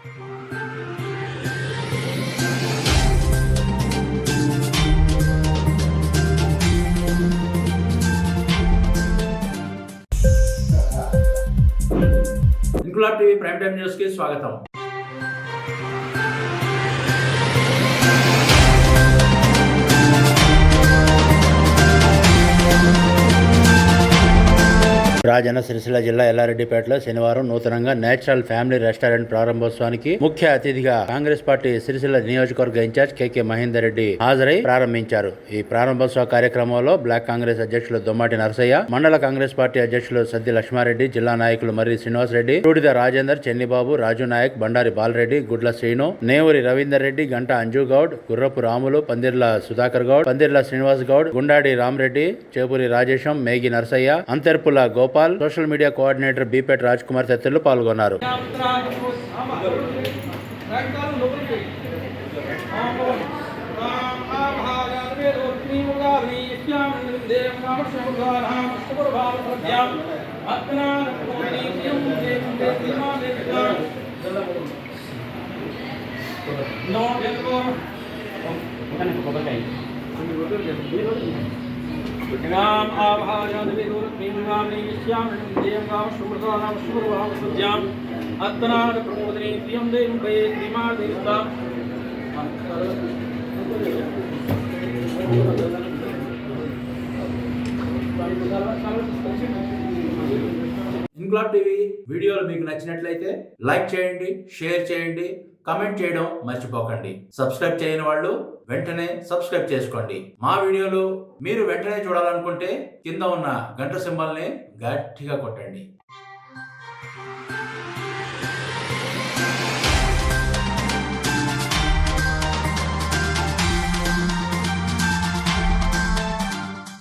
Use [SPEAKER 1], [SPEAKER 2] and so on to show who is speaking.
[SPEAKER 1] Inquilab TV prime time news కి స్వాగతం. రాజన్న సిరిసిల్ల జిల్లా ఎల్లారెడ్డిపేటలో శనివారం నూతనంగా నేచురల్ ఫ్యామిలీ రెస్టారెంట్ ప్రారంభోత్సవానికి ముఖ్య అతిథిగా కాంగ్రెస్ పార్టీ సిరిసిల్ల నియోజకవర్గ ఇన్ఛార్జ్ కెకే మహేందర్ రెడ్డి హాజరై ప్రారంభించారు. ఈ ప్రారంభోత్సవ కార్యక్రమంలో బ్లాక్ కాంగ్రెస్ అధ్యక్షులు దొమ్మాటి నరసయ్య, మండల కాంగ్రెస్ పార్టీ అధ్యక్షులు సద్ది లక్ష్మారెడ్డి, జిల్లా నాయకులు మర్రి శ్రీనివాసరెడ్డి, రూడిద రాజేందర్, చెన్నిబాబు, రాజు నాయక్, బండారి బాలరెడ్డి, గుడ్ల శ్రీను, నేవూరి రవీందర్ రెడ్డి, గంట Anju Goud, Gurrapu Ramulu, Pandirla Sudhakar Goud, Pandirla Srinivas Goud, Gundadi Ramareddy, Chepuri Rajesham, Megi Narasaiah, Antarpula Gopal, social media coordinator Beepet Raj Kumar తదితరులు పాల్గొన్నారు.
[SPEAKER 2] नाम आभाजन विदुर्निगाम निश्याम देव गाव शुभदानाम शुभभाव सज्जाम अत्तनाद प्रमोदनी प्रियम देव बे श्रीमार देवता
[SPEAKER 1] ఇంక్లాబ్ టీవీ వీడియోలు మీకు నచ్చినట్లయితే లైక్ చేయండి, షేర్ చేయండి, కమెంట్ చేయడం మర్చిపోకండి. సబ్స్క్రైబ్ చేయని వాళ్ళు వెంటనే సబ్స్క్రైబ్ చేసుకోండి. మా వీడియోలు మీరు వెంటనే చూడాలనుకుంటే కింద ఉన్న గంట సింబల్ని గట్టిగా కొట్టండి.